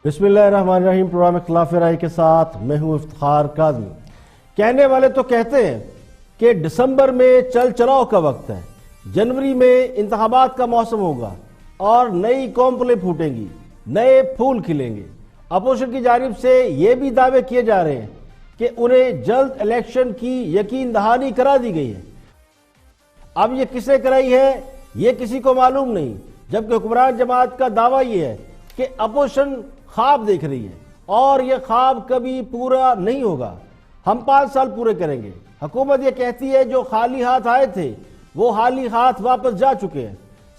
بسم اللہ الرحمن الرحیم۔ پروگرام اختلاف رائے کے ساتھ میں ہوں افتخار کاظمی۔ کہنے والے تو کہتے ہیں کہ دسمبر میں چل چلاؤ کا وقت ہے، جنوری میں انتخابات کا موسم ہوگا اور نئی قوم پلیں پھوٹیں گی، نئے پھول کھلیں گے۔ اپوزیشن کی جانب سے یہ بھی دعوے کیے جا رہے ہیں کہ انہیں جلد الیکشن کی یقین دہانی کرا دی گئی ہے۔ اب یہ کس نے کرائی ہے یہ کسی کو معلوم نہیں، جبکہ حکمران جماعت کا دعویٰ یہ ہے کہ اپوزیشن خواب دیکھ رہی ہے اور یہ خواب کبھی پورا نہیں ہوگا۔ ہم 5 سال پورے کریں گے۔ حکومت یہ کہتی ہے جو خالی ہاتھ آئے تھے وہ خالی ہاتھ واپس جا چکے ہیں۔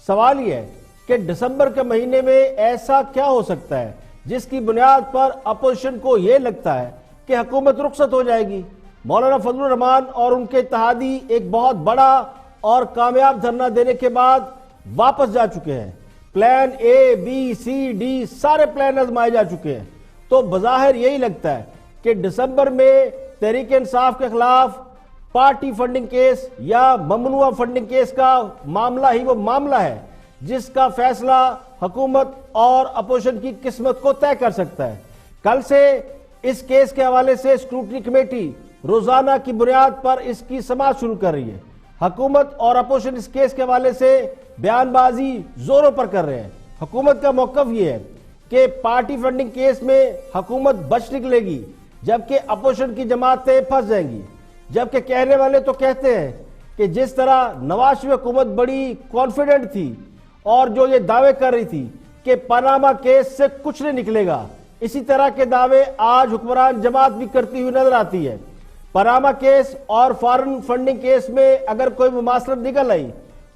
سوال یہ ہے کہ دسمبر کے مہینے میں ایسا کیا ہو سکتا ہے جس کی بنیاد پر اپوزیشن کو یہ لگتا ہے کہ حکومت رخصت ہو جائے گی۔ مولانا فضل الرحمان اور ان کے اتحادی ایک بہت بڑا اور کامیاب دھرنا دینے کے بعد واپس جا چکے ہیں۔ پلان اے بی سی ڈی سارے پلان آزمائے جا چکے ہیں۔ تو بظاہر یہی لگتا ہے کہ دسمبر میں تحریک انصاف کے خلاف پارٹی فنڈنگ کیس یا ممنوعہ فنڈنگ کیس کا معاملہ ہی وہ معاملہ ہے جس کا فیصلہ حکومت اور اپوزیشن کی قسمت کو طے کر سکتا ہے۔ کل سے اس کیس کے حوالے سے اسکروٹنی کمیٹی روزانہ کی بنیاد پر اس کی سماعت شروع کر رہی ہے۔ حکومت اور اپوزیشن اس کیس کے حوالے سے بیان بازی زوروں پر کر رہے ہیں۔ حکومت کا موقف یہ ہے کہ پارٹی فنڈنگ کیس میں حکومت بچ نکلے گی جبکہ اپوزیشن کی جماعتیں پھنس جائیں گی، جبکہ کہنے والے تو کہتے ہیں کہ جس طرح نواز شریف حکومت بڑی کانفیڈنٹ تھی اور جو یہ دعوے کر رہی تھی کہ پاناما کیس سے کچھ نہیں نکلے گا، اسی طرح کے دعوے آج حکمران جماعت بھی کرتی ہوئی نظر آتی ہے۔ پاناما کیس اور فارن فنڈنگ کیس میں اگر کوئی مماثلت نکل آئی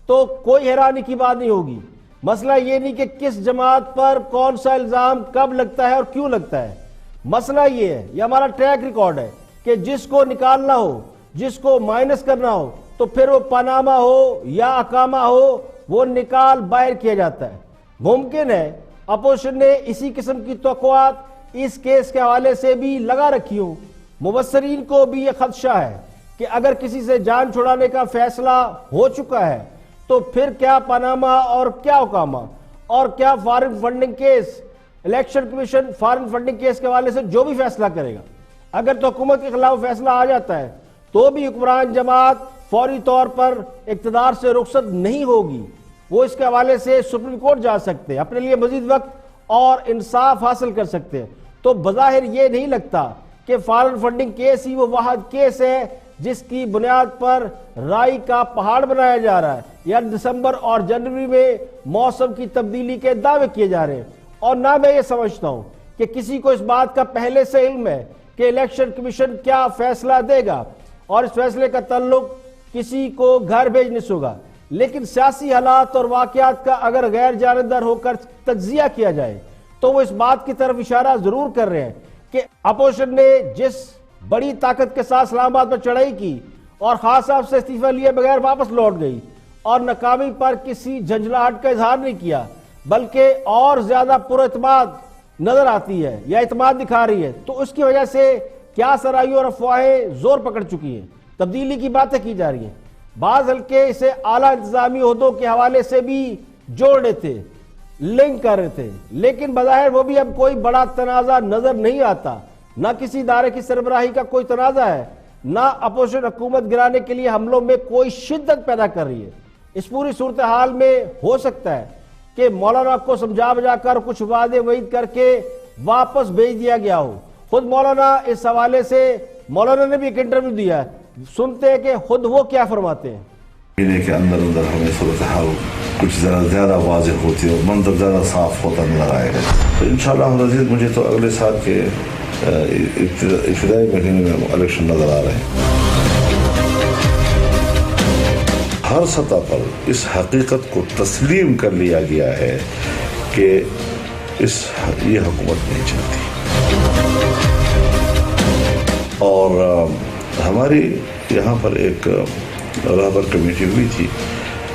تو کوئی حیرانی کی بات نہیں ہوگی۔ مسئلہ یہ نہیں کہ کس جماعت پر کون سا الزام کب لگتا ہے اور کیوں لگتا ہے، مسئلہ یہ ہے، یہ ہمارا ٹریک ریکارڈ ہے کہ جس کو نکالنا ہو، جس کو مائنس کرنا ہو تو پھر وہ پاناما ہو یا اقامہ ہو وہ نکال باہر کیا جاتا ہے۔ ممکن ہے اپوزیشن نے اسی قسم کی توقعات اس کیس کے حوالے سے بھی لگا رکھی ہوں۔ مبصرین کو بھی یہ خدشہ ہے کہ اگر کسی سے جان چھڑانے کا فیصلہ ہو چکا ہے تو پھر کیا پاناما اور کیا اقامہ اور کیا foreign funding case, election commission foreign funding case کے حوالے سے جو بھی فیصلہ کرے گا، اگر تو حکومت کے خلاف فیصلہ آ جاتا ہے تو بھی حکمران جماعت فوری طور پر اقتدار سے رخصت نہیں ہوگی۔ وہ اس کے حوالے سے سپریم کورٹ جا سکتے ہیں، اپنے لیے مزید وقت اور انصاف حاصل کر سکتے ہیں۔ تو بظاہر یہ نہیں لگتا کہ فارن فنڈنگ کیس ہی وہ واحد کیس ہے جس کی بنیاد پر رائی کا پہاڑ بنایا جا رہا ہے یا دسمبر اور جنوری میں موسم کی تبدیلی کے دعوے کیے جا رہے ہیں۔ اور نہ میں یہ سمجھتا ہوں کہ کسی کو اس بات کا پہلے سے علم ہے کہ الیکشن کمیشن کیا فیصلہ دے گا اور اس فیصلے کا تعلق کسی کو گھر بھیجنے سے ہوگا، لیکن سیاسی حالات اور واقعات کا اگر غیر جانبدار ہو کر تجزیہ کیا جائے تو وہ اس بات کی طرف اشارہ ضرور کر رہے ہیں کہ اپوزیشن نے جس بڑی طاقت کے ساتھ اسلام آباد پر چڑھائی کی اور خاص صاحب سے استعفیٰ لیے بغیر واپس لوٹ گئی اور ناکامی پر کسی جھنجھلاہٹ کا اظہار نہیں کیا بلکہ اور زیادہ پر اعتماد نظر آتی ہے یا اعتماد دکھا رہی ہے، تو اس کی وجہ سے کیا سرائیوں اور افواہیں زور پکڑ چکی ہیں، تبدیلی کی باتیں کی جا رہی ہیں۔ بعض حلقے اسے اعلیٰ انتظامی عہدوں کے حوالے سے بھی جوڑ رہے تھے، لنک کر رہے تھے، لیکن بظاہر وہ بھی اب کوئی بڑا تنازع نظر نہیں آتا۔ نہ کسی ادارے کی سربراہی کا کوئی تنازع ہے، نہ اپوزیشن حکومت گرانے کے لیے حملوں میں کوئی شدت پیدا کر رہی ہے۔ اس پوری صورتحال میں ہو سکتا ہے کہ مولانا کو سمجھا بجا کر کچھ وعدے وعید کر کے واپس بھیج دیا گیا ہو۔ خود مولانا اس حوالے سے مولانا نے بھی ایک انٹرویو دیا ہے، سنتے ہیں کہ خود وہ کیا فرماتے ہیں۔ مہینے کے اندر ہمیں صورتحال کچھ ذرا زیادہ واضح ہوتی ہے اور منظر زیادہ صاف ہوتا نظر آئے گا، تو انشاءاللہ عزیز مجھے تو اگلے سال کے ابتدائی مہینے میں الیکشن نظر آ رہے ہیں۔ ہر سطح پر اس حقیقت کو تسلیم کر لیا گیا ہے کہ یہ حکومت نہیں چلتی، اور ہماری یہاں پر ایک رہبر کمیٹی ہوئی تھی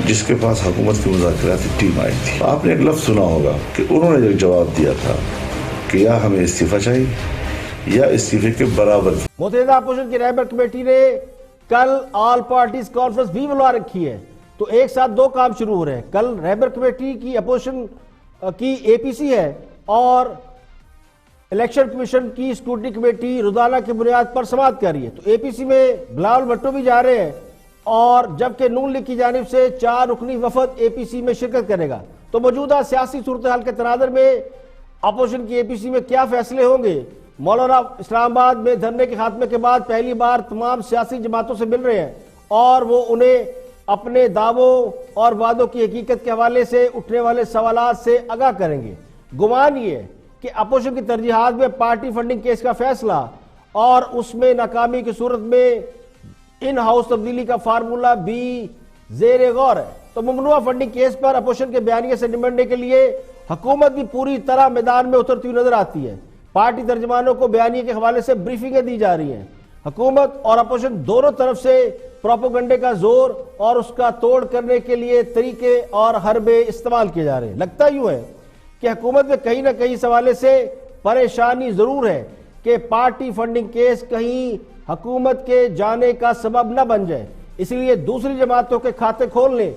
جس کے پاس حکومت کی مذاکراتی ٹیم آئی تھی۔ آپ نے ایک لفظ سنا ہوگا کہ انہوں نے ایک جواب دیا تھا کہ یا ہمیں استعفیٰ چاہیے یا استعفے کے برابر۔ متحدہ اپوزیشن کی رہبر کمیٹی نے کل آل پارٹیز کانفرنس بھی بلوا رکھی ہے، تو ایک ساتھ دو کام شروع ہو رہے ہیں۔ کل رہبر کمیٹی کی اپوزیشن کی اے پی سی ہے اور الیکشن کمیشن کی اسکروٹنی کمیٹی روزانہ کی بنیاد پر سماعت کر رہی ہے، تو اے پی سی میں بلاول بھٹو بھی جا رہے ہیں، اور جبکہ نون لیگ کی جانب سے 4 رکنی وفد اے پی سی میں شرکت کرے گا۔ تو موجودہ سیاسی صورتحال کے تناظر میں اپوزیشن کی اے پی سی میں کیا فیصلے ہوں گے؟ مولانا اسلام آباد میں دھرنے کے خاتمے کے بعد پہلی بار تمام سیاسی جماعتوں سے مل رہے ہیں، اور وہ انہیں اپنے دعووں اور وعدوں کی حقیقت کے حوالے سے اٹھنے والے سوالات سے آگاہ کریں گے۔ گمان یہ ہے کہ اپوزیشن کی ترجیحات میں پارٹی فنڈنگ کیس کا فیصلہ اور اس میں ناکامی کی صورت میں ان ہاؤس تبدیلی کا فارمولہ بھی زیر غور ہے۔ تو ممنوعہ فنڈنگ کیس پر اپوزیشن کے بیانیے سے نمٹنے کے لیے حکومت بھی پوری طرح میدان میں اترتی ہوئی نظر آتی ہے۔ پارٹی ترجمانوں کو بیانیے کے حوالے سے بریفنگیں دی جا رہی ہیں۔ حکومت اور اپوزیشن دونوں طرف سے پروپیگنڈے کا زور اور اس کا توڑ کرنے کے لیے طریقے اور حربے استعمال کیے جا رہے ہیں۔ لگتا یوں ہے کہ حکومت میں کہیں نہ کہیں اس حوالے سے پریشانی ضرور ہے کہ پارٹی فنڈنگ کیس کہیں حکومت کے جانے کا سبب نہ بن جائے، اس لیے دوسری جماعتوں کے کھاتے کھول لیں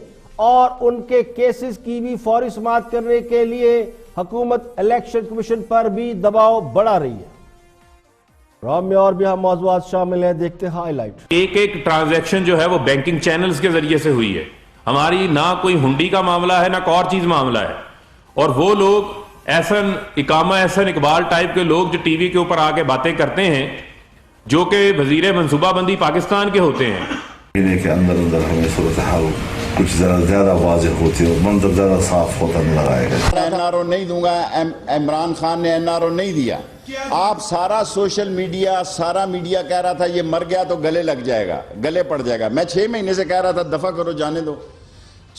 اور ان کے کیسز کی بھی فوری سماعت کرنے کے لیے حکومت الیکشن کمیشن پر بھی دباؤ بڑھا رہی ہے۔ پروگرام میں اور بھی ہم موضوعات شامل ہیں، دیکھتے ہیں ہائی لائٹ۔ ایک ٹرانزیکشن جو ہے وہ بینکنگ چینلز کے ذریعے سے ہوئی ہے، ہماری نہ کوئی ہنڈی کا معاملہ ہے نہ کوئی اور چیز معاملہ ہے، اور وہ لوگ احسن اقبال ٹائپ کے لوگ جو ٹی وی کے اوپر آ کے باتیں کرتے ہیں، جو کہ وزیر منصوبہ بندی پاکستان کے ہوتے ہیں، مہینے کے اندر ہمیں صورتحال کچھ ذرا زیادہ واضح ہوتی ہے اور منظر زیادہ صاف ہوتا نظر آئے گا۔ این آر او نہیں دوں گا، عمران خان نے این آر او نہیں دیا۔ آپ سارا سوشل میڈیا، سارا میڈیا کہہ رہا تھا یہ مر گیا تو گلے لگ جائے گا، گلے پڑ جائے گا۔ میں 6 مہینے سے کہہ رہا تھا دفع کرو، جانے دو،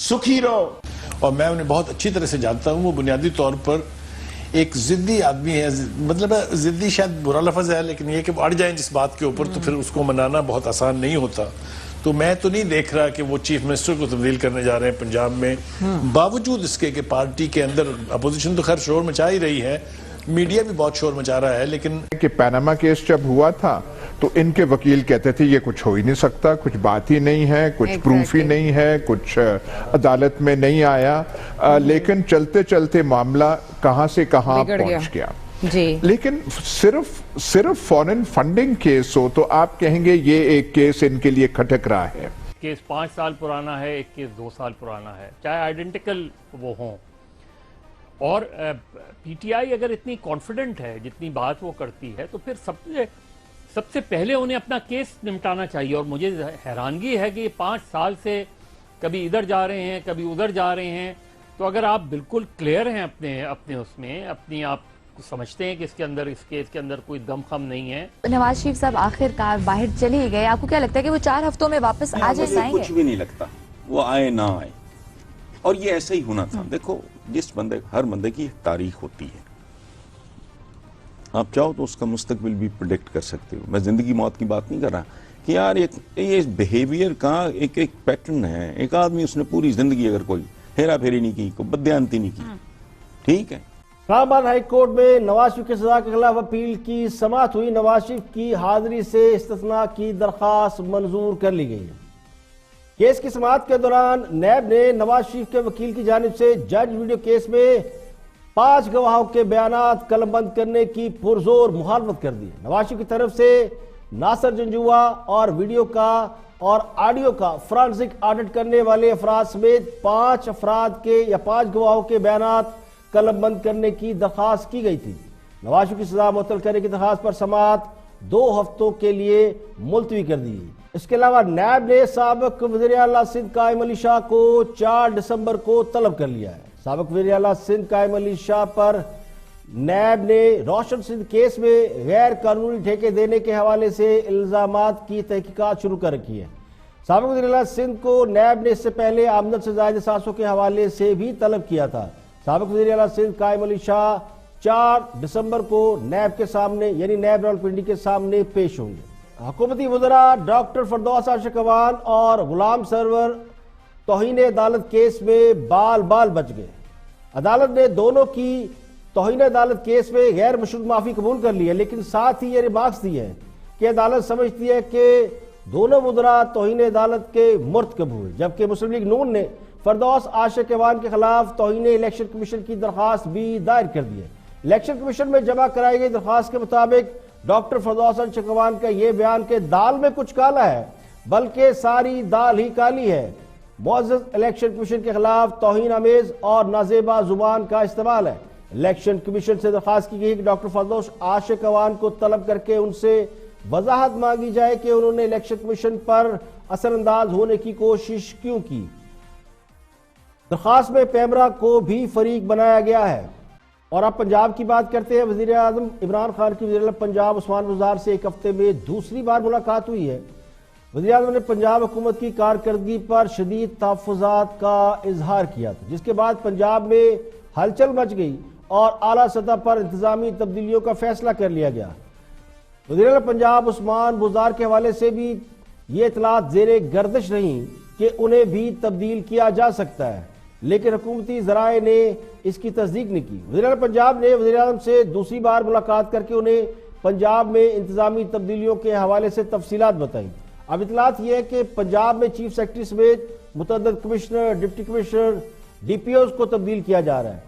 سکھی رہو۔ اور میں انہیں بہت اچھی طرح سے جانتا ہوں، وہ بنیادی طور پر ایک ضدی آدمی ہے، مطلب ضدی شاید برا لفظ ہے، لیکن یہ کہ وہ اڑ جائیں جس بات کے اوپر تو پھر اس کو منانا بہت آسان نہیں ہوتا۔ تو میں تو نہیں دیکھ رہا کہ وہ چیف منسٹر کو تبدیل کرنے جا رہے ہیں پنجاب میں، باوجود اس کے کہ پارٹی کے اندر اپوزیشن تو خیر شور مچا ہی رہی ہے، میڈیا بھی بہت شور مچا رہا ہے، لیکن کہ پیناما کیس جب ہوا تھا تو ان کے وکیل کہتے تھے یہ کچھ ہو ہی نہیں سکتا، کچھ بات ہی نہیں ہے، کچھ پروف ہی نہیں ہے، کچھ عدالت میں نہیں آیا، لیکن چلتے چلتے معاملہ کہاں سے کہاں پہنچ گیا۔ لیکن صرف فورن فنڈنگ کیس ہو تو آپ کہیں گے یہ ایک کیس ان کے لیے کھٹک رہا ہے۔ کیس 5 سال پرانا ہے، ایک کیس 2 سال پرانا ہے، چاہے آئیڈینٹیکل وہ ہوں، اور پی ٹی آئی اگر اتنی کانفیڈنٹ ہے جتنی بات وہ کرتی ہے تو پھر سب سے پہلے انہیں اپنا کیس نمٹانا چاہیے۔ اور مجھے حیرانگی ہے کہ یہ 5 سال سے کبھی ادھر جا رہے ہیں کبھی ادھر جا رہے ہیں، تو اگر آپ بالکل کلیئر ہیں اپنے اس میں، اپنی آپ سمجھتے ہیں کہ اس کیس کے اندر کوئی دم خم نہیں ہے۔ نواز شریف صاحب آخر کار باہر چلے ہی گئے، آپ کو کیا لگتا ہے کہ وہ 4 ہفتوں میں واپس آ جائیں گے؟ کچھ بھی نہیں لگتا وہ آئے نہ آئے، اور یہ ایسا ہی ہونا تھا۔ دیکھو ہر بندے کی ایک تاریخ ہوتی ہے، آپ چاہو تو اس کا مستقبل بھی پریڈکٹ کر سکتے ہو۔ میں زندگی موت کی بات نہیں کر رہا کہ یار یہ بیہیویئر کا ایک پیٹرن ہے۔ ایک آدمی اس نے پوری زندگی اگر کوئی ہیرا پھیری نہیں کی، کوئی بددیانتی نہیں کی، ٹھیک ہے۔ اسلام آباد ہائی کورٹ میں نواز شریف کی سزا کے خلاف اپیل کی سماعت ہوئی، نواز شریف کی حاضری سے استثناء کی درخواست منظور کر لی گئی ہے۔ کیس کی سماعت کے دوران نیب نے نواز شریف کے وکیل کی جانب سے جج ویڈیو کیس میں 5 گواہوں کے بیانات قلم بند کرنے کی پرزور مخالفت کر دی۔ نواز شریف کی طرف سے ناصر جنجوعہ اور ویڈیو کا اور آڈیو کا فرانسک آڈٹ کرنے والے افراد سمیت 5 افراد کے یا 5 گواہوں کے بیانات قلم بند کرنے کی درخواست کی گئی تھی۔ نواز شریف کی سزا معطل کرنے کی درخواست پر سماعت 2 ہفتوں کے لیے ملتوی کر دی۔ اس کے علاوہ نیب نے سابق وزیر اعلیٰ سندھ قائم علی شاہ کو 4 دسمبر کو طلب کر لیا ہے۔ سابق وزیر اعلیٰ سندھ قائم علی شاہ پر نیب نے روشن سندھ کیس میں غیر قانونی ٹھیکے دینے کے حوالے سے الزامات کی تحقیقات شروع کر رکھی ہے۔ سابق وزیر اعلیٰ سندھ کو نیب نے اس سے پہلے آمدن سے زائد اثاثوں کے حوالے سے بھی طلب کیا تھا۔ سابق وزیر اعلیٰ سندھ قائم علی شاہ 4 دسمبر کو نیب کے سامنے یعنی نیب راولپنڈی کے سامنے پیش ہوں گے۔ حکومتی وزراء ڈاکٹر فردوس عاشق اعوان اور غلام سرور توہین عدالت کیس میں بال بچ گئے۔ عدالت نے دونوں کی توہین عدالت کیس میں غیر مشروط معافی قبول کر لی ہے، لیکن ساتھ ہی یہ ریمارکس دی ہے کہ عدالت سمجھتی ہے کہ دونوں وزراء توہین عدالت کے مرتکب ہوئے، جبکہ مسلم لیگ نون نے فردوس عاشق اعوان کے خلاف توہین الیکشن کمیشن کی درخواست بھی دائر کر دی ہے۔ الیکشن کمیشن میں جمع کرائی گئی درخواست کے مطابق ڈاکٹر فردوس احمد چکوان کا یہ بیان کہ دال میں کچھ کالا ہے بلکہ ساری دال ہی کالی ہے، معزز الیکشن کمیشن کے خلاف توہین آمیز اور نازیبا زبان کا استعمال ہے۔ الیکشن کمیشن سے درخواست کی گئی کہ ڈاکٹر فردوس احمد چکوان کو طلب کر کے ان سے وضاحت مانگی جائے کہ انہوں نے الیکشن کمیشن پر اثر انداز ہونے کی کوشش کیوں کی۔ درخواست میں پیمرا کو بھی فریق بنایا گیا ہے۔ اور اب پنجاب کی بات کرتے ہیں۔ وزیر اعظم عمران خان کی وزیر اعظم پنجاب عثمان بزدار سے ایک ہفتے میں دوسری بار ملاقات ہوئی ہے۔ وزیر اعظم نے پنجاب حکومت کی کارکردگی پر شدید تحفظات کا اظہار کیا تھا، جس کے بعد پنجاب میں ہلچل مچ گئی اور اعلیٰ سطح پر انتظامی تبدیلیوں کا فیصلہ کر لیا گیا۔ وزیر اعظم پنجاب عثمان بزدار کے حوالے سے بھی یہ اطلاعات زیر گردش رہیں کہ انہیں بھی تبدیل کیا جا سکتا ہے، لیکن حکومتی ذرائع نے اس کی تصدیق نہیں کی۔ وزیر اعظم پنجاب نے وزیر اعظم سے دوسری بار ملاقات کر کے انہیں پنجاب میں انتظامی تبدیلیوں کے حوالے سے تفصیلات بتائیں۔ اب اطلاعات یہ ہے کہ پنجاب میں چیف سیکرٹری سمیت متعدد commissioner, deputy commissioner, D P Os کو تبدیل کیا جا رہا ہے،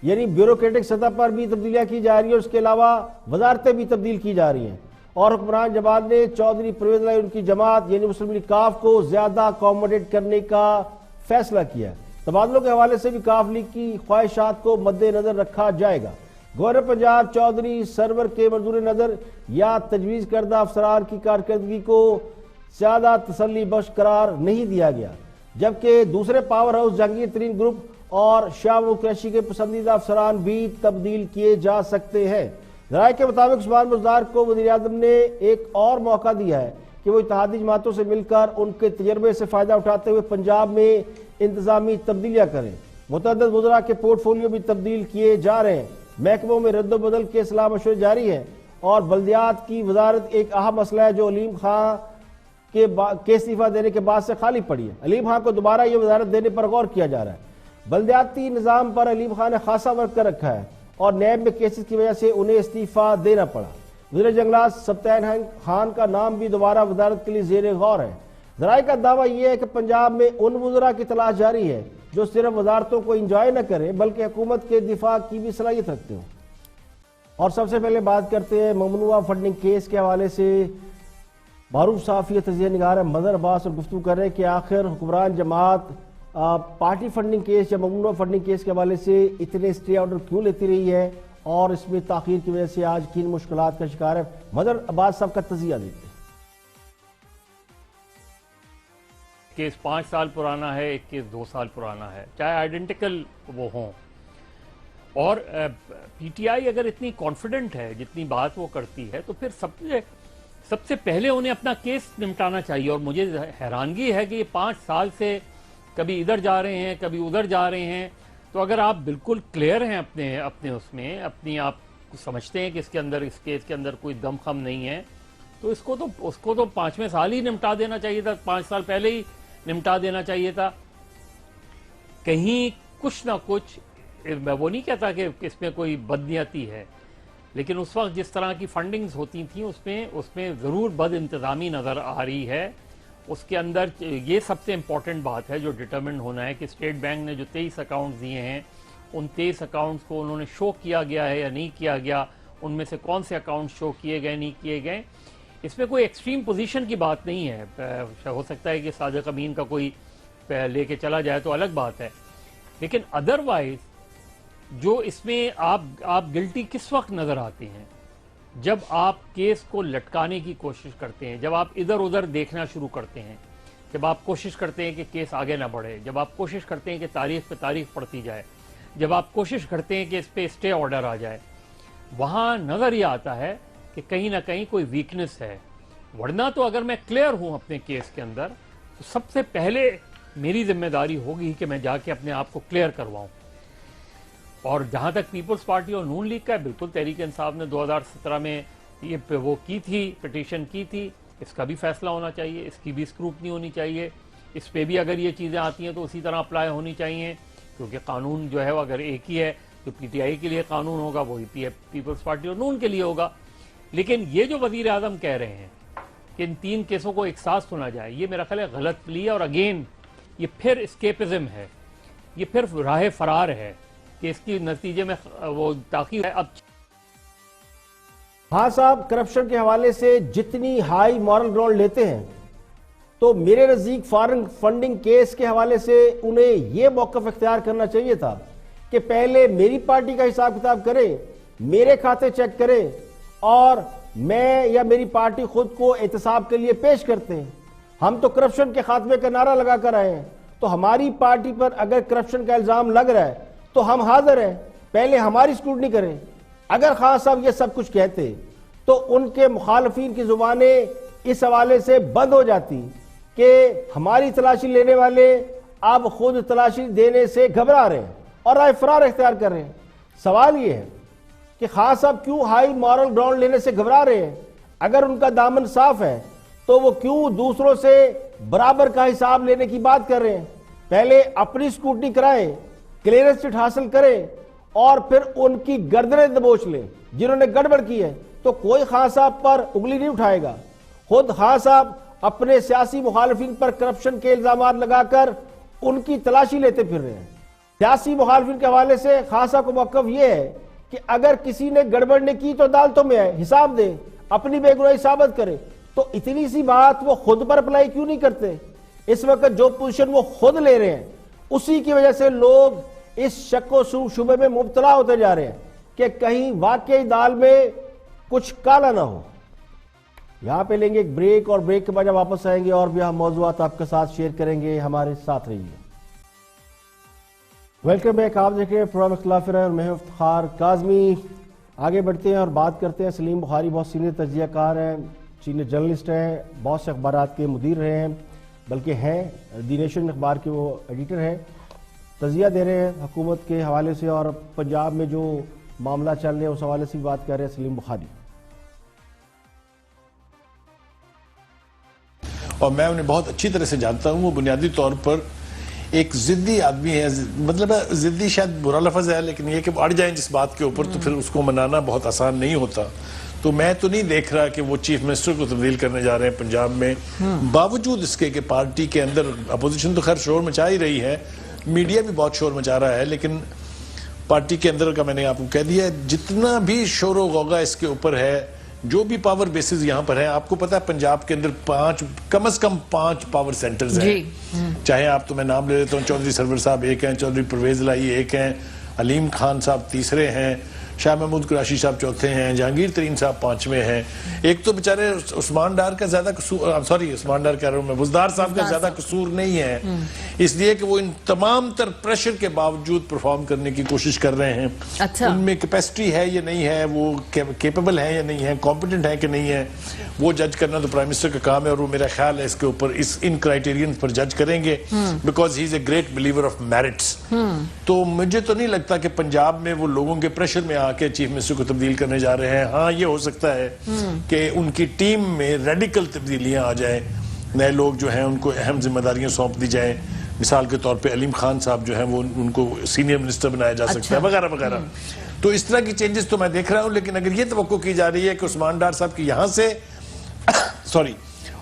یعنی بیوروکریٹک سطح پر بھی تبدیلیاں کی جا رہی ہیں، اور اس کے علاوہ وزارتیں بھی تبدیل کی جا رہی ہیں۔ اور حکمران جماعت نے چودھری پرویز الہی ان کی جماعت یعنی مسلم لیگ کاف کو زیادہ اکوموڈیٹ کرنے کا فیصلہ کیا ہے۔ تبادلوں کے حوالے سے بھی کاف لیگ کی خواہشات کو مد نظر رکھا جائے گا۔ گورنر پنجاب چودھری سرور کے منظور نظر یا تجویز کردہ افسران کی کارکردگی کو زیادہ تسلی بخش قرار نہیں دیا گیا، جبکہ دوسرے پاور ہاؤس جہانگیر ترین گروپ اور شاہ محمود قریشی کے پسندیدہ افسران بھی تبدیل کیے جا سکتے ہیں۔ ذرائع کے مطابق عثمان بزدار کو وزیر اعظم نے ایک اور موقع دیا ہے کہ وہ اتحادی جماعتوں سے مل کر ان کے تجربے سے فائدہ اٹھاتے ہوئے پنجاب میں انتظامی تبدیلیاں کریں۔ متعدد وزراء کے پورٹ فولیو بھی تبدیل کیے جا رہے ہیں، محکموں میں رد و بدل کے صلاح مشورے جاری ہیں، اور بلدیات کی وزارت ایک اہم مسئلہ ہے جو علیم خان کے استعفیٰ دینے کے بعد سے خالی پڑی ہے۔ علیم خان کو دوبارہ یہ وزارت دینے پر غور کیا جا رہا ہے۔ بلدیاتی نظام پر علیم خان نے خاصا ورک کر رکھا ہے اور نیب میں کیسز کی وجہ سے انہیں استعفیٰ دینا پڑا۔ وزیر جنگلات سبطین خان کا نام بھی دوبارہ وزارت کے لیے زیر غور ہے۔ ذرائع کا دعویٰ یہ ہے کہ پنجاب میں ان وزراء کی تلاش جاری ہے جو صرف وزارتوں کو انجوائے نہ کریں بلکہ حکومت کے دفاع کی بھی صلاحیت رکھتے ہوں۔ اور سب سے پہلے بات کرتے ہیں ممنوعہ فنڈنگ کیس کے حوالے سے۔ معروف صحافی تجزیہ نگار مظہر عباس اور گفتگو کر رہے ہیں کہ آخر حکمران جماعت پارٹی فنڈنگ کیس یا ممنوعہ فنڈنگ کیس کے حوالے سے اتنے اسٹے آرڈر کیوں لیتی رہی ہے اور اس میں تاخیر کی وجہ سے آج کن مشکلات کا شکار ہے۔ مظہر عباس صاحب کا تجزیہ دیتے ہیں۔ کیس 5 سال پرانا ہے، ایک کیس 2 سال پرانا ہے، چاہے آئیڈینٹیکل وہ ہوں، اور پی ٹی آئی اگر اتنی کانفیڈنٹ ہے جتنی بات وہ کرتی ہے تو پھر سب سے پہلے انہیں اپنا کیس نمٹانا چاہیے۔ اور مجھے حیرانگی ہے کہ یہ 5 سال سے کبھی ادھر جا رہے ہیں کبھی ادھر جا رہے ہیں، تو اگر آپ بالکل کلیئر ہیں اپنے اس میں، اپنی آپ سمجھتے ہیں کہ اس کیس کے اندر کوئی دم خم نہیں ہے، تو اس کو تو 5ویں سال ہی نمٹا دینا چاہیے تھا، 5 سال پہلے ہی نمٹا دینا چاہیے تھا۔ کہیں کچھ نہ کچھ، میں وہ نہیں کہتا کہ اس میں کوئی بدنیتی ہے، لیکن اس وقت جس طرح کی فنڈنگز ہوتی تھیں اس میں ضرور بد انتظامی نظر آ رہی ہے۔ اس کے اندر یہ سب سے امپورٹنٹ بات ہے جو ڈٹرمنڈ ہونا ہے کہ اسٹیٹ بینک نے جو 23 اکاؤنٹس دیے ہیں، ان 23 اکاؤنٹس کو انہوں نے شو کیا گیا ہے یا نہیں کیا گیا، ان میں سے کون سے اکاؤنٹ شو کیے گئے نہیں کیے گئے۔ اس میں کوئی ایکسٹریم پوزیشن کی بات نہیں ہے، ہو سکتا ہے کہ صادق امین کا کوئی لے کے چلا جائے تو الگ بات ہے، لیکن ادروائز جو اس میں آپ گلٹی کس وقت نظر آتے ہیں؟ جب آپ کیس کو لٹکانے کی کوشش کرتے ہیں، جب آپ ادھر ادھر دیکھنا شروع کرتے ہیں، جب آپ کوشش کرتے ہیں کہ کیس آگے نہ بڑھے، جب آپ کوشش کرتے ہیں کہ تاریخ پہ تاریخ پڑتی جائے، جب آپ کوشش کرتے ہیں کہ اس پہ اسٹے آرڈر آ جائے، وہاں نظر یہ آتا ہے کہ کہیں نہ کہیں کوئی ویکنس ہے۔ ورنہ تو اگر میں کلیئر ہوں اپنے کیس کے اندر تو سب سے پہلے میری ذمہ داری ہوگی کہ میں جا کے اپنے آپ کو کلیئر کرواؤں۔ اور جہاں تک پیپلز پارٹی اور نون لیگ کا ہے، بالکل تحریک انصاف نے 2017 میں یہ وہ کی تھی، پٹیشن کی تھی، اس کا بھی فیصلہ ہونا چاہیے، اس کی بھی اسکروٹنی ہونی چاہیے، اس پہ بھی اگر یہ چیزیں آتی ہیں تو اسی طرح اپلائی ہونی چاہیے، کیونکہ قانون جو ہے وہ اگر ایک ہی ہے تو پی ٹی آئی کے لیے قانون ہوگا وہی پیپلز پارٹی اور نون کے لیے ہوگا۔ لیکن یہ جو وزیر اعظم کہہ رہے ہیں کہ ان 3 کیسوں کو ایک ساتھ سنا جائے، یہ میرا خیال ہے غلط پلی ہے، اور اگین یہ پھر اسکیپزم ہے، یہ پھر راہ فرار ہے۔ کہ اس کی نتیجے میں وہ تاخیر ہے. اب ہاں صاحب کرپشن کے حوالے سے جتنی ہائی مورل گراؤنڈ لیتے ہیں تو میرے نزدیک فارن فنڈنگ کیس کے حوالے سے انہیں یہ موقف اختیار کرنا چاہیے تھا کہ پہلے میری پارٹی کا حساب کتاب کریں, میرے کھاتے چیک کریں, اور میں یا میری پارٹی خود کو احتساب کے لیے پیش کرتے ہیں. ہم تو کرپشن کے خاتمے کا نعرہ لگا کر آئے ہیں, تو ہماری پارٹی پر اگر کرپشن کا الزام لگ رہا ہے تو ہم حاضر ہیں, پہلے ہماری اسکروٹنی کریں. اگر خان صاحب یہ سب کچھ کہتے تو ان کے مخالفین کی زبانیں اس حوالے سے بند ہو جاتی کہ ہماری تلاشی لینے والے اب خود تلاشی دینے سے گھبرا رہے ہیں اور رائے فرار اختیار کر رہے ہیں. سوال یہ ہے کہ خان صاحب کیوں ہائی مورل گراؤنڈ لینے سے گھبرا رہے ہیں؟ اگر ان کا دامن صاف ہے تو وہ کیوں دوسروں سے برابر کا حساب لینے کی بات کر رہے ہیں؟ پہلے اپنی اسکروٹنی کرائیں, کلیئرنس شیٹ حاصل کریں, اور پھر ان کی گردنیں دبوچ لیں جنہوں نے گڑبڑ کی ہے. تو کوئی خان صاحب پر انگلی نہیں اٹھائے گا. خود خان صاحب اپنے سیاسی مخالفین پر کرپشن کے الزامات لگا کر ان کی تلاشی لیتے پھر رہے ہیں. سیاسی مخالفین کے حوالے سے خان صاحب کو موقف یہ ہے کہ اگر کسی نے گڑبڑ نے کی تو عدالتوں میں آئے, حساب دے, اپنی بے گناہی ثابت کرے. تو اتنی سی بات وہ خود پر اپلائی کیوں نہیں کرتے؟ اس وقت جو پوزیشن وہ خود لے رہے ہیں اسی کی وجہ سے لوگ اس شک و شبہ میں مبتلا ہوتے جا رہے ہیں کہ کہیں واقعی دال میں کچھ کالا نہ ہو. یہاں پہ لیں گے ایک بریک, اور بریک کے بعد جب واپس آئیں گے اور بھی ہم موضوعات آپ کے ساتھ شیئر کریں گے. ہمارے ساتھ رہیے. Welcome back. آپ دیکھ رہے ہیں پروگرام اختلاف رائے اور میں ہوں افتخار کاظمی. آگے بڑھتے ہیں اور بات کرتے ہیں. سلیم بخاری بہت سینئر تجزیہ کار ہیں, سینئر جرنلسٹ ہیں, بہت سے اخبارات کے مدیر رہے ہیں, بلکہ ہیں دی نیشن اخبار کے وہ ایڈیٹر ہیں. تجزیہ دے رہے ہیں حکومت کے حوالے سے اور پنجاب میں جو معاملہ چل رہے ہیں اس حوالے سے بھی بات کر رہے ہیں سلیم بخاری. اور میں انہیں بہت اچھی طرح سے جانتا ہوں. وہ بنیادی طور پر ایک ضدی آدمی ہے. مطلب ضدی شاید برا لفظ ہے, لیکن یہ کہ اڑ جائیں جس بات کے اوپر تو پھر اس کو منانا بہت آسان نہیں ہوتا. تو میں تو نہیں دیکھ رہا کہ وہ چیف منسٹر کو تبدیل کرنے جا رہے ہیں پنجاب میں, باوجود اس کے کہ پارٹی کے اندر اپوزیشن تو خیر شور مچا ہی رہی ہے, میڈیا بھی بہت شور مچا رہا ہے, لیکن پارٹی کے اندر کا میں نے آپ کو کہہ دیا جتنا بھی شور و غوغا اس کے اوپر ہے, جو بھی پاور بیسز یہاں پر ہیں, آپ کو پتا ہے پنجاب کے اندر کم از کم 5 پاور سینٹرز ہیں. چاہے آپ تو میں نام لے لیتا ہوں, چودھری سرور صاحب ایک ہیں, چودھری پرویز الہی ایک ہیں, علیم خان صاحب تیسرے ہیں, شاہ محمود قریشی صاحب چوتھے ہیں, جہانگیر ترین صاحب 5ویں ہیں. ایک تو بیچارے عثمان ڈار کا زیادہ قصور, عثمان ڈار کہہ رہا ہوں میں, بزدار صاحب کا زیادہ قصور نہیں ہے, اس لیے کہ وہ ان تمام تر پریشر کے باوجود پرفارم کرنے کی کوشش کر رہے ہیں. ان میں کیپیسٹی ہے یا نہیں ہے, وہ کیپیبل ہے یا نہیں ہے, کمپیٹنٹ ہے کہ نہیں ہے, وہ جج کرنا تو پرائم منسٹر کا کام ہے, اور وہ میرا خیال ہے اس کے اوپر ان کرائیٹیرین پر جج کریں گے, because he is a great believer of merits. تو مجھے تو نہیں لگتا کہ پنجاب میں وہ لوگوں کے پریشر میں آ کے چیف منسٹر کو تبدیل کرنے جا رہے ہیں. ہاں یہ ہو سکتا ہے کہ ان کی ٹیم میں ریڈیکل تبدیلیاں آ جائیں, نئے لوگ جو ہیں ان کو اہم ذمہ داریاں سونپ دی جائیں. مثال کے طور پہ علیم خان صاحب جو ہیں وہ ان کو سینئر منسٹر بنایا جا سکتا ہے وغیرہ وغیرہ. تو اس طرح کی چینجز تو میں دیکھ رہا ہوں, لیکن اگر یہ توقع کی جا رہی ہے کہ عثمان ڈار صاحب کی یہاں سے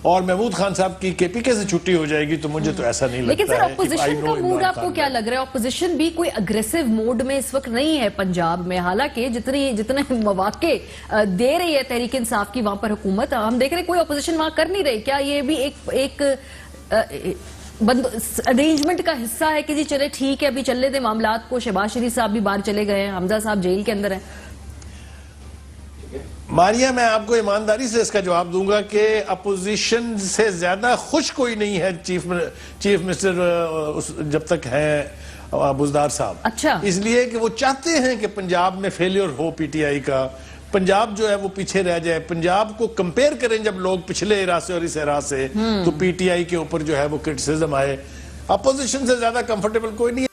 اور محمود خان صاحب کی کے پی کے سے چھٹی ہو جائے گی, تو مجھے تو ایسا نہیں لگتا ہے. لیکن سر اپوزیشن کا موڈ آپ کو کیا لگ رہا ہے؟ اپوزیشن بھی کوئی اگریسو موڈ میں اس وقت نہیں ہے پنجاب میں, حالانکہ جتنے مواقع دے رہی ہے تحریک انصاف کی وہاں پر حکومت, ہم دیکھ رہے ہیں کوئی اپوزیشن وہاں کر نہیں رہی. کیا یہ بھی ایک ارینجمنٹ کا حصہ ہے کہ جی چلے ٹھیک ہے ابھی چلنے دیں معاملات کو؟ شہباز شریف صاحب بھی باہر چلے گئے ہیں, حمزہ صاحب جیل کے اندر ہیں. ماریا, میں آپ کو ایمانداری سے اس کا جواب دوں گا کہ اپوزیشن سے زیادہ خوش کوئی نہیں ہے چیف منسٹر جب تک ہیں بزدار صاحب. اچھا. اس لیے کہ وہ چاہتے ہیں کہ پنجاب میں failure who P T I کا, پنجاب جو ہے وہ پیچھے رہ جائے. پنجاب کو کمپیئر کریں جب لوگ پچھلے اراء سے اور اس اراء سے, تو پی ٹی آئی کے اوپر جو ہے وہ کرٹیسزم آئے. اپوزیشن سے زیادہ کمفرٹیبل کوئی نہیں ہے.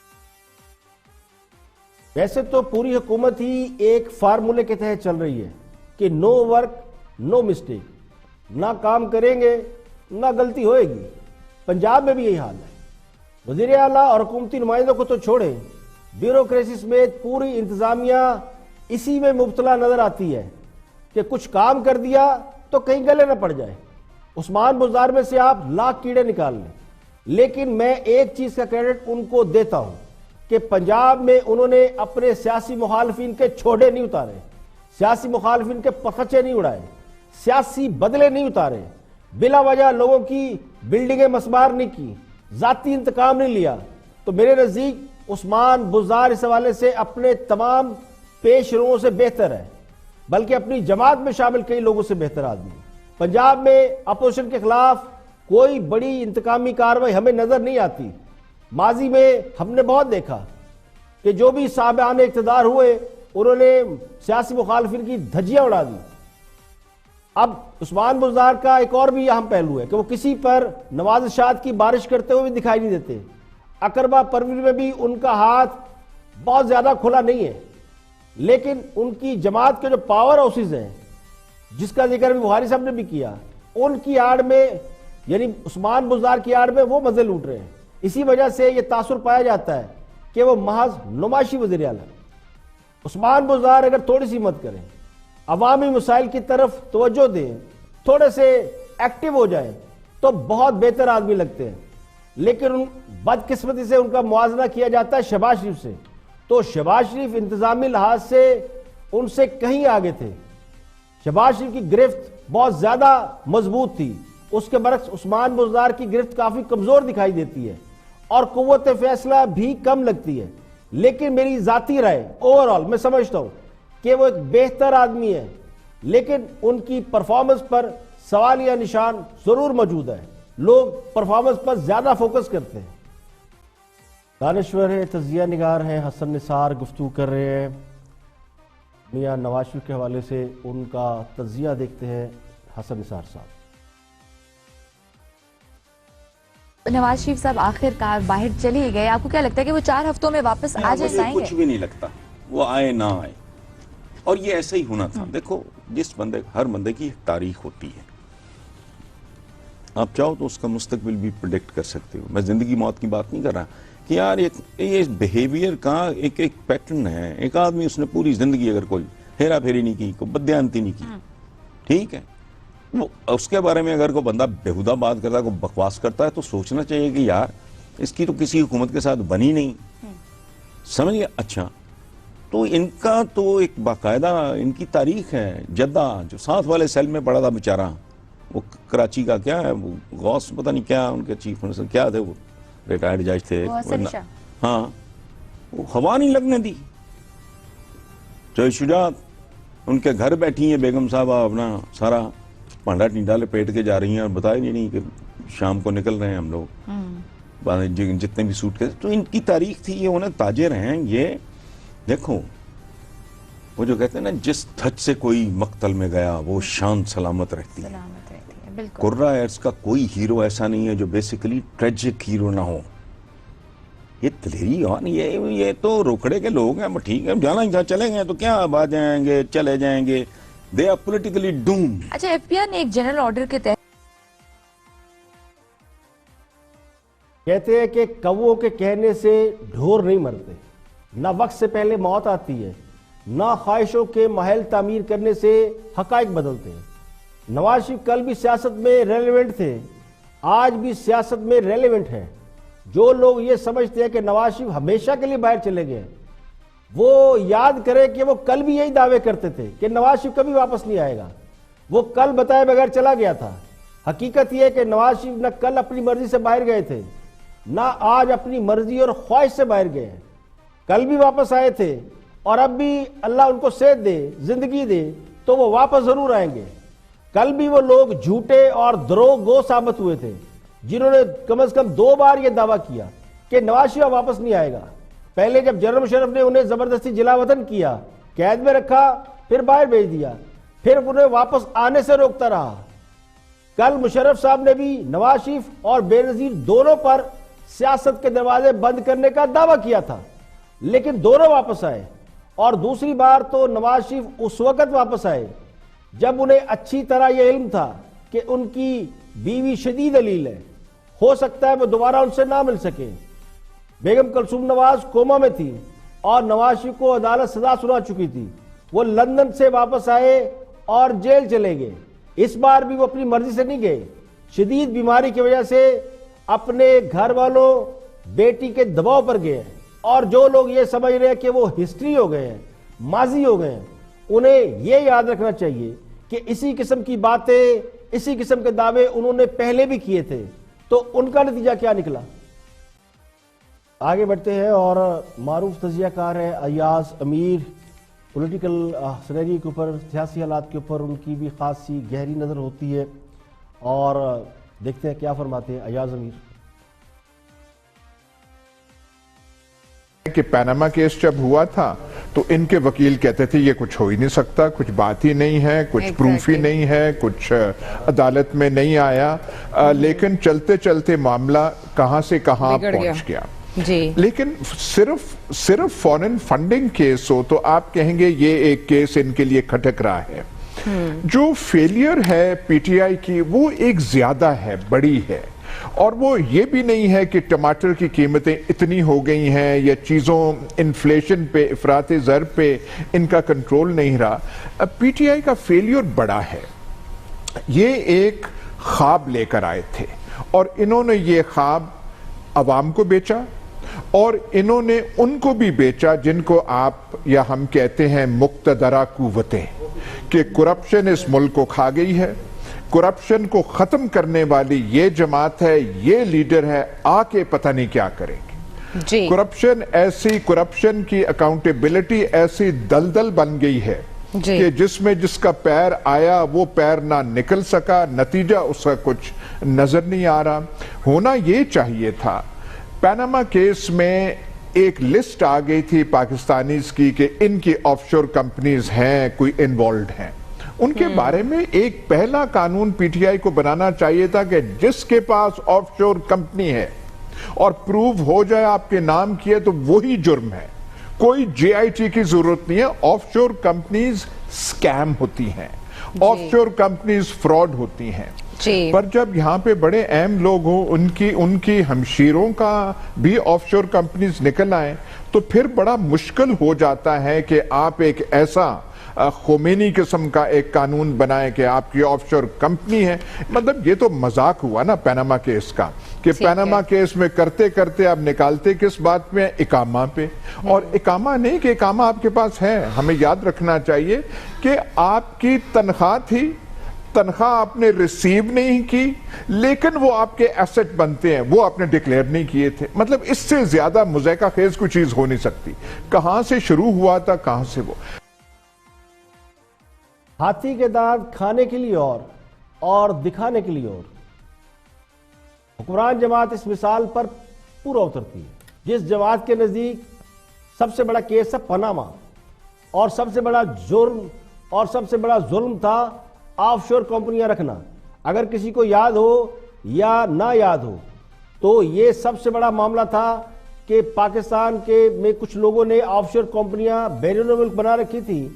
ویسے تو پوری حکومت ہی ایک فارمولے کے تحت چل رہی ہے کہ نو ورک نو مسٹیک, نہ کام کریں گے نہ غلطی ہوئے گی. پنجاب میں بھی یہی حال ہے. وزیر اعلیٰ اور حکومتی نمائندوں کو تو چھوڑیں, بیوروکریسی سمیت پوری انتظامیہ اسی میں مبتلا نظر آتی ہے کہ کچھ کام کر دیا تو کہیں گلے نہ پڑ جائے. عثمان بزدار میں سے آپ لاکھ کیڑے نکال لیں, لیکن میں ایک چیز کا کریڈٹ ان کو دیتا ہوں کہ پنجاب میں انہوں نے اپنے سیاسی مخالفین کے چھوڑے نہیں اتارے، سیاسی مخالفین کے پخچے نہیں اڑائے، سیاسی بدلے نہیں اتارے، بلا وجہ لوگوں کی بلڈنگیں مسمار نہیں کی، ذاتی انتقام نہیں لیا، تو میرے نزدیک عثمان بزدار اس حوالے سے اپنے تمام پیش روؤں سے بہتر ہے، بلکہ اپنی جماعت میں شامل کئی لوگوں سے بہتر آدمی ہے۔ پنجاب میں اپوزیشن کے خلاف کوئی بڑی انتقامی کارروائی ہمیں نظر نہیں آتی۔ ماضی میں ہم نے بہت دیکھا کہ جو بھی صاحبان اقتدار ہوئے انہوں نے سیاسی مخالفین کی دھجیاں اڑا دی۔ اب عثمان بزدار کا ایک اور بھی اہم پہلو ہے کہ وہ کسی پر نواز اشاعت کی بارش کرتے ہوئے بھی دکھائی نہیں دیتے۔ اقربا پروین میں بھی ان کا ہاتھ بہت زیادہ کھلا نہیں ہے، لیکن ان کی جماعت کے جو پاور ہاؤسز ہیں جس کا ذکر بھی بخاری صاحب نے بھی کیا، ان کی آڑ میں یعنی عثمان بزدار کی آڑ میں وہ مزے لوٹ رہے ہیں۔ اسی وجہ سے یہ تاثر پایا جاتا ہے کہ وہ محض نمائشی وزیر اعلیٰ ہے۔ عثمان بزدار اگر تھوڑی سی ہمت کریں، عوامی مسائل کی طرف توجہ دیں، تھوڑے سے ایکٹیو ہو جائیں تو بہت بہتر آدمی لگتے ہیں، لیکن بدقسمتی سے ان کا موازنہ کیا جاتا ہے شہباز شریف سے، تو شہباز شریف انتظامی لحاظ سے ان سے کہیں آگے تھے۔ شہباز شریف کی گرفت بہت زیادہ مضبوط تھی، اس کے برعکس عثمان بزدار کی گرفت کافی کمزور دکھائی دیتی ہے اور قوت فیصلہ بھی کم لگتی ہے۔ لیکن میری ذاتی رائے اوورآل میں سمجھتا ہوں کہ وہ ایک بہتر آدمی ہے، لیکن ان کی پرفارمنس پر سوالیہ نشان ضرور موجود ہے۔ لوگ پرفارمنس پر زیادہ فوکس کرتے ہیں۔ دانشور ہے، تجزیہ نگار ہیں، حسن نثار گفتگو کر رہے ہیں میاں نواز شریف کے حوالے سے، ان کا تجزیہ دیکھتے ہیں حسن نثار صاحب۔ نواز شریف صاحب آخر کار باہر چلے ہی گئے، آپ کو کیا لگتا ہے کہ وہ 4 ہفتوں میں واپس آ مجھے جائیں گے؟ کچھ بھی نہیں لگتا وہ آئے نہ آئے، اور یہ ایسا ہی ہونا تھا۔ دیکھو ہر بندے کی ایک تاریخ ہوتی ہے، آپ چاہو تو اس کا مستقبل بھی پریڈکٹ کر سکتے ہو۔ میں زندگی موت کی بات نہیں کر رہا کہ یار یہ بیہیویئر کا ایک پیٹرن ہے۔ ایک آدمی اس نے پوری زندگی اگر کوئی ہیرا پھیری نہیں کی، کوئی بددیانتی نہیں کی، ٹھیک ہے، وہ اس کے بارے میں اگر کوئی بندہ بیہودہ بات کرتا ہے، کوئی بکواس کرتا ہے، تو سوچنا چاہیے کہ یار اس کی تو کسی حکومت کے ساتھ بنی نہیں، سمجھ گئے؟ اچھا، تو ان کا تو ایک باقاعدہ ان کی تاریخ ہے۔ جدہ جو 7 والے سیل میں پڑا تھا بیچارہ، وہ کراچی کا کیا ہے، وہ غوث پتہ نہیں کیا ان کے چیف منسٹر کیا تھے، وہ ریٹائرڈ جج تھے، ہاں، وہ ہوا نہیں لگنے دی۔ جو شجاعت ان کے گھر بیٹھی ہیں بیگم صاحبہ، اپنا سارا پانڈا ٹینڈا لپیٹ کے جا رہی ہیں اور بتایا نہیں کہ شام کو نکل رہے ہیں ہم لوگ، جتنے بھی سوٹ کے، تو ان کی تاریخ تھی، یہ انہیں تاجر ہیں۔ یہ دیکھو وہ جو کہتے ہیں نا، جس دھج سے کوئی مقتل میں گیا وہ شان سلامت رہتی ہے۔ قرہ ایرز کا کوئی ہیرو ایسا نہیں ہے جو بیسیکلی ٹریجک ہیرو نہ ہو۔ یہ دلیری اور یہ تو روکڑے کے لوگ ہیں، ٹھیک ہے جانا جہاں چلے گئے تو کیا اب آ جائیں گے چلے جائیں گے، دے آر پولیٹیکلی ڈومڈ۔ اچھا، ایف پی آر نے ایک جنرل آرڈر کے تحت کہتے ہیں کہ کووں کے کہنے سے ڈھور نہیں مرتے، نہ وقت سے پہلے موت آتی ہے، نہ خواہشوں کے محل تعمیر کرنے سے حقائق بدلتے ہیں۔ نواز شریف کل بھی سیاست میں ریلیونٹ تھے، آج بھی سیاست میں ریلیونٹ ہیں۔ جو لوگ یہ سمجھتے ہیں کہ نواز شریف ہمیشہ کے لیے باہر چلے گئے، وہ یاد کرے کہ وہ کل بھی یہی دعوے کرتے تھے کہ نواز شریف کبھی واپس نہیں آئے گا۔ وہ کل بتائے بغیر چلا گیا تھا۔ حقیقت یہ ہے کہ نواز شریف نہ کل اپنی مرضی سے باہر گئے تھے، نہ آج اپنی مرضی اور خواہش سے باہر گئے ہیں۔ کل بھی واپس آئے تھے، اور اب بھی اللہ ان کو صحت دے، زندگی دے تو وہ واپس ضرور آئیں گے۔ کل بھی وہ لوگ جھوٹے اور دروغ گو ثابت ہوئے تھے جنہوں نے کم از کم 2 بار یہ دعویٰ کیا کہ نواز شریف واپس نہیں آئے گا۔ پہلے جب جنرل مشرف نے انہیں زبردستی جلا وطن کیا، قید میں رکھا، پھر باہر بھیج دیا، پھر انہیں واپس آنے سے روکتا رہا۔ کل مشرف صاحب نے بھی نواز شریف اور بے نظیر دونوں پر سیاست کے دروازے بند کرنے کا دعویٰ کیا تھا، لیکن دونوں واپس آئے۔ اور دوسری بار تو نواز شریف اس وقت واپس آئے جب انہیں اچھی طرح یہ علم تھا کہ ان کی بیوی شدید علیل ہے، ہو سکتا ہے وہ دوبارہ ان سے نہ مل سکے۔ بیگم کلثوم نواز کوما میں تھی اور نواز شریف کو عدالت سزا سنا چکی تھی، وہ لندن سے واپس آئے اور جیل چلے گئے۔ اس بار بھی وہ اپنی مرضی سے نہیں گئے، شدید بیماری کی وجہ سے اپنے گھر والوں بیٹی کے دباؤ پر گئے ہیں اور جو لوگ یہ سمجھ رہے ہیں کہ وہ ہسٹری ہو گئے ہیں، ماضی ہو گئے ہیں، انہیں یہ یاد رکھنا چاہیے کہ اسی قسم کی باتیں، اسی قسم کے دعوے انہوں نے پہلے بھی کیے تھے، تو ان کا نتیجہ کیا نکلا؟ آگے بڑھتے ہیں اور معروف تجزیہ کار ہے ایاز امیر، پولیٹیکل سینیریو کے اوپر، سیاسی حالات کے اوپر ان کی بھی خاصی گہری نظر ہوتی ہے، اور دیکھتے ہیں کیا فرماتے ہیں ایاز امیر۔ کہ پیناما کیس جب ہوا تھا تو ان کے وکیل کہتے تھے یہ کچھ ہو ہی نہیں سکتا، کچھ بات ہی نہیں ہے، کچھ پروف ہی نہیں ہے، کچھ عدالت میں نہیں آیا، لیکن چلتے چلتے معاملہ کہاں سے کہاں پہنچ گیا۔ لیکن صرف فورن فنڈنگ کیس ہو تو آپ کہیں گے یہ ایک کیس ان کے لیے کھٹک رہا ہے۔ جو فیلئر ہے پی ٹی آئی کی وہ ایک زیادہ ہے، بڑی ہے، اور وہ یہ بھی نہیں ہے کہ ٹماٹر کی قیمتیں اتنی ہو گئی ہیں یا چیزوں انفلیشن پہ، افراط زر پہ ان کا کنٹرول نہیں رہا۔ پی ٹی آئی کا فیلئر بڑا ہے۔ یہ ایک خواب لے کر آئے تھے اور انہوں نے یہ خواب عوام کو بیچا، اور انہوں نے ان کو بھی بیچا جن کو آپ یا ہم کہتے ہیں مقتدرہ قوتیں، کہ کرپشن اس ملک کو کھا گئی ہے، کرپشن کو ختم کرنے والی یہ جماعت ہے، یہ لیڈر ہے، آ کے پتہ نہیں کیا کریں گے۔ کرپشن کی اکاؤنٹیبلٹی ایسی دلدل بن گئی ہے کہ جس میں جس کا پیر آیا وہ پیر نہ نکل سکا، نتیجہ اس کا کچھ نظر نہیں آ رہا۔ ہونا یہ چاہیے تھا، پیناما کیس میں ایک لسٹ آ گئی تھی پاکستانیز کی کہ ان کی آف شور کمپنیز ہیں، کوئی انوالوڈ ہیں، ان کے بارے میں ایک پہلا قانون پی ٹی آئی کو بنانا چاہیے تھا کہ جس کے پاس آف شور کمپنی ہے اور پروو ہو جائے آپ کے نام کیا تو وہی جرم ہے، کوئی جے آئی ٹی کی ضرورت نہیں ہے۔ آف شور کمپنیز سکیم ہوتی ہیں، آف شور کمپنیز فراڈ ہوتی ہیں، پر جب یہاں پہ بڑے اہم لوگ ہوں، ان کی ہمشیروں کا بھی آف شور کمپنیز نکل آئیں، تو پھر بڑا مشکل ہو جاتا ہے کہ آپ ایک ایسا خمینی قسم کا ایک قانون بنائیں کہ آپ کی آف شور کمپنی ہے۔ مطلب یہ تو مذاق ہوا نا پیناما کیس کا، کہ پیناما کیس میں کرتے کرتے آپ نکالتے کس بات میں، اقامہ پہ، اور اقامہ نہیں کہ اقامہ آپ کے پاس ہے۔ ہمیں یاد رکھنا چاہیے کہ آپ کی تنخواہ تھی، تنخواہ آپ نے ریسیو نہیں کی، لیکن وہ آپ کے ایسٹ بنتے ہیں، وہ آپ نے ڈکلیئر نہیں کیے تھے۔ مطلب اس سے زیادہ مضحکہ خیز کوئی چیز ہو نہیں سکتی۔ کہاں سے شروع ہوا تھا، کہاں سے وہ ہاتھی کے دانت کھانے کے لیے اور دکھانے کے لیے اور، حکمران جماعت اس مثال پر پورا اترتی ہے۔ جس جماعت کے نزدیک سب سے بڑا کیس ہے پاناما، اور سب سے بڑا جرم اور سب سے بڑا ظلم تھا آف شور کمپنیاں رکھنا۔ اگر کسی کو یاد ہو یا نہ یاد ہو تو یہ سب سے بڑا معاملہ تھا کہ پاکستان کے میں کچھ لوگوں نے آف شور کمپنیاں بیرون ملک بنا رکھی تھی،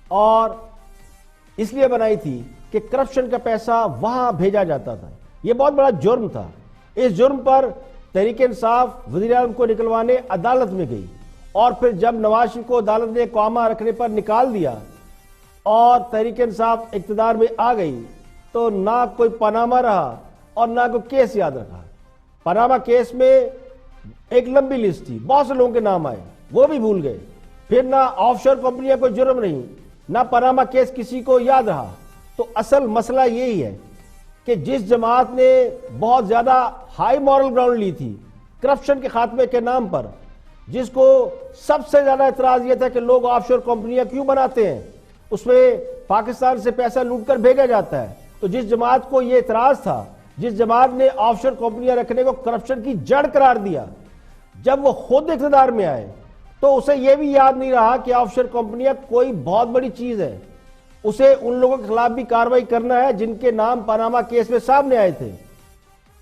اور اس لیے بنائی تھی کہ کرپشن کا پیسہ وہاں بھیجا جاتا تھا۔ یہ بہت بڑا جرم تھا۔ اس جرم پر تحریک انصاف وزیر اعظم کو نکلوانے عدالت میں گئی، اور پھر جب نواز شریف کو عدالت نے اقامہ رکھنے پر نکال دیا اور تحریک انصاف اقتدار میں آ گئی، تو نہ کوئی پاناما رہا اور نہ کوئی کیس یاد رکھا۔ پاناما کیس میں ایک لمبی لسٹ تھی، بہت سے لوگوں کے نام آئے، وہ بھی بھول گئے۔ پھر نہ آف شور کمپنیاں کوئی جرم نہیں، نہ پاناما کیس کسی کو یاد رہا۔ تو اصل مسئلہ یہی ہے کہ جس جماعت نے بہت زیادہ ہائی مورل گراؤنڈ لی تھی کرپشن کے خاتمے کے نام پر، جس کو سب سے زیادہ اعتراض یہ تھا کہ لوگ آف شور کمپنیاں کیوں بناتے ہیں، اس میں پاکستان سے پیسہ لوٹ کر بھیجا جاتا ہے، تو جس جماعت کو یہ اعتراض تھا، جس جماعت نے آف شور کمپنیاں رکھنے کو کرپشن کی جڑ قرار دیا، جب وہ خود اقتدار میں آئے تو اسے یہ بھی یاد نہیں رہا کہ آف شور کمپنیاں کوئی بہت بڑی چیز ہے۔ اسے ان لوگوں کے خلاف بھی کارروائی کرنا ہے جن کے نام پاناما کیس میں سامنے آئے تھے۔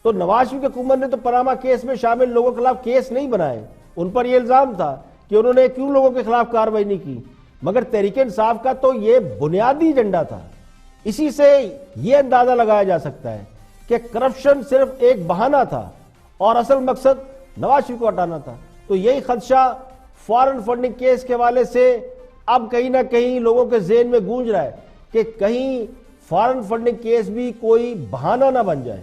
تو نواز شریف کی حکومت نے تو پاناما کیس میں شامل لوگوں کے خلاف کیس نہیں بنائے، ان پر یہ الزام تھا کہ انہوں نے کیوں لوگوں کے خلاف کارروائی نہیں کی، مگر تحریک انصاف کا تو یہ بنیادی ایجنڈا تھا۔ اسی سے یہ اندازہ لگایا جا سکتا ہے کہ کرپشن صرف ایک بہانہ تھا اور اصل مقصد نواز شریف کو ہٹانا تھا۔ تو یہی خدشہ فارن فنڈنگ کیس کے حوالے سے اب کہیں نہ کہیں لوگوں کے ذہن میں گونج رہا ہے کہ کہیں فارن فنڈنگ کیس بھی کوئی بہانہ نہ بن جائے۔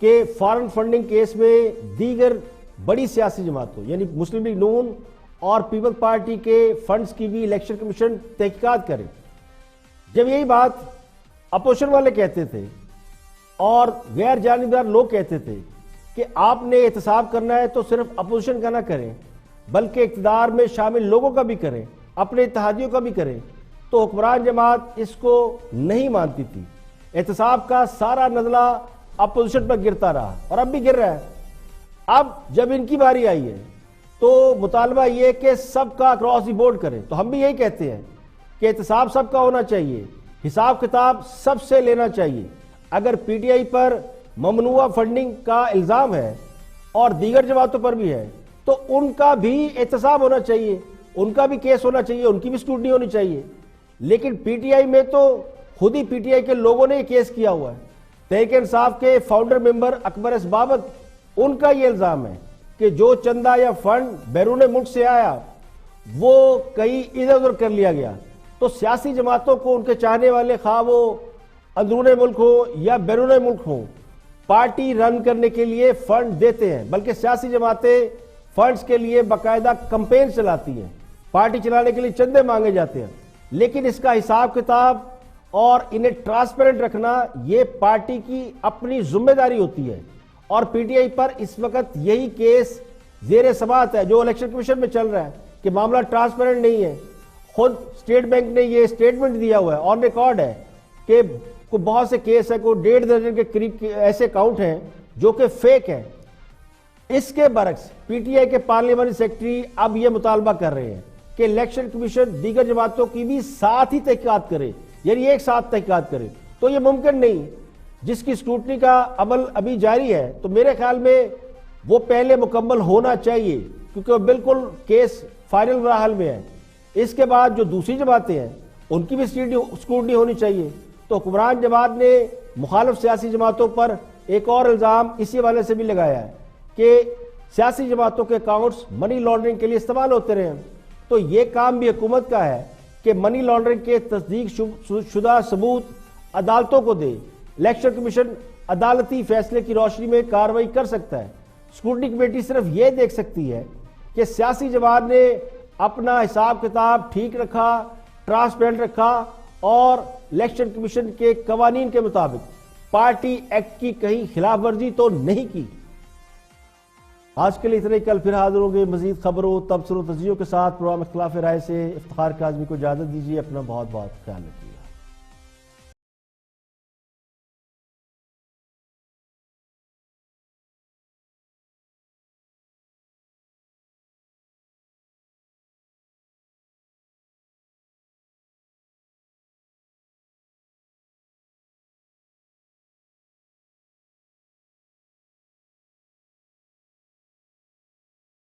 کہ فارن فنڈنگ کیس میں دیگر بڑی سیاسی جماعتوں یعنی مسلم لیگ نون اور پیپل پارٹی کے فنڈز کی بھی الیکشن کمیشن تحقیقات کرے. جب یہی بات اپوزیشن والے کہتے تھے اور غیر جانبدار لوگ کہتے تھے کہ آپ نے احتساب کرنا ہے تو صرف اپوزیشن کا نہ کریں بلکہ اقتدار میں شامل لوگوں کا بھی کریں, اپنے اتحادیوں کا بھی کریں, تو حکمران جماعت اس کو نہیں مانتی تھی. احتساب کا سارا نزلہ اپوزیشن پر گرتا رہا اور اب بھی گر رہا ہے. اب جب ان کی باری آئی ہے تو مطالبہ یہ کہ سب کا اکراس دی بورڈ کریں. تو ہم بھی یہی کہتے ہیں کہ احتساب سب کا ہونا چاہیے, حساب کتاب سب سے لینا چاہیے. اگر P T I per ممنوعہ funding کا الزام ہے اور دیگر جماعتوں پر بھی ہے تو ان کا بھی احتساب ہونا چاہیے, ان کا بھی کیس ہونا چاہیے, ان کی بھی اسکروٹنی ہونی چاہیے. لیکن پی ٹی آئی میں تو خود ہی پی ٹی آئی کے لوگوں نے یہ کیس کیا ہوا ہے. تحریک انصاف کے فاؤنڈر ممبر اکبر ایس بابت, ان کا یہ الزام ہے کہ جو چندہ یا فنڈ بیرون ملک سے آیا وہ کئی ادھر ادھر کر لیا گیا. تو سیاسی جماعتوں کو ان کے چاہنے والے خواہ وہ اندرون ملک ہو یا بیرون ملک ہو پارٹی رن کرنے کے لیے فنڈ دیتے ہیں, بلکہ سیاسی جماعتیں فنڈز کے لیے باقاعدہ کمپین چلاتی ہیں, پارٹی چلانے کے لیے چندے مانگے جاتے ہیں. لیکن اس کا حساب کتاب اور انہیں ٹرانسپیرنٹ رکھنا یہ پارٹی کی اپنی ذمہ داری ہوتی ہے. اور پی ٹی آئی پر اس وقت یہی کیس زیر سماعت ہے جو الیکشن کمیشن میں چل رہا ہے کہ معاملہ ٹرانسپیرنٹ نہیں ہے. خود اسٹیٹ بینک نے یہ اسٹیٹمنٹ دیا ہوا ہے, آن ریکارڈ ہے, کہ بہت سے کیس ہیں, کوئی 1.5 درجن کے قریب ایسے اکاؤنٹ ہیں جو کہ فیک ہیں. اس کے برعکس پی ٹی آئی کے پارلیمانی سیکرٹری اب یہ مطالبہ کر رہے ہیں کہ الیکشن کمیشن دیگر جماعتوں کی بھی ساتھ ہی تحقیقات کرے, یعنی ایک ساتھ تحقیقات کرے. تو یہ ممکن نہیں, جس کی اسکروٹنی کا عمل ابھی جاری ہے تو میرے خیال میں وہ پہلے مکمل ہونا چاہیے کیونکہ وہ بالکل کیس فائنل مراحل میں ہے. اس کے بعد جو دوسری جماعتیں ہیں ان کی بھی اسکروٹنی ہونی چاہیے. تو حکمران جماعت نے مخالف سیاسی جماعتوں پر ایک اور الزام اسی حوالے سے بھی لگایا ہے کہ سیاسی جماعتوں کے اکاؤنٹس منی لانڈرنگ کے لیے استعمال ہوتے رہے ہیں. تو یہ کام بھی حکومت کا ہے کہ منی لانڈرنگ کے تصدیق شدہ ثبوت عدالتوں کو دے. الیکشن کمیشن عدالتی فیصلے کی روشنی میں کارروائی کر سکتا ہے. اسکروٹنی کمیٹی صرف یہ دیکھ سکتی ہے کہ سیاسی جماعت نے اپنا حساب کتاب ٹھیک رکھا, ٹرانسپیرنٹ رکھا اور الیکشن کمیشن کے قوانین کے مطابق پارٹی ایکٹ کی کہیں خلاف ورزی تو نہیں کی. آج کے لیے اتنے ہی, کل پھر حاضر ہوں گے مزید خبروں, تبصروں, تجزیوں کے ساتھ. پروگرام اختلاف رائے سے افتخار کاظمی کو اجازت دیجیے. اپنا بہت بہت خیال رکھیے.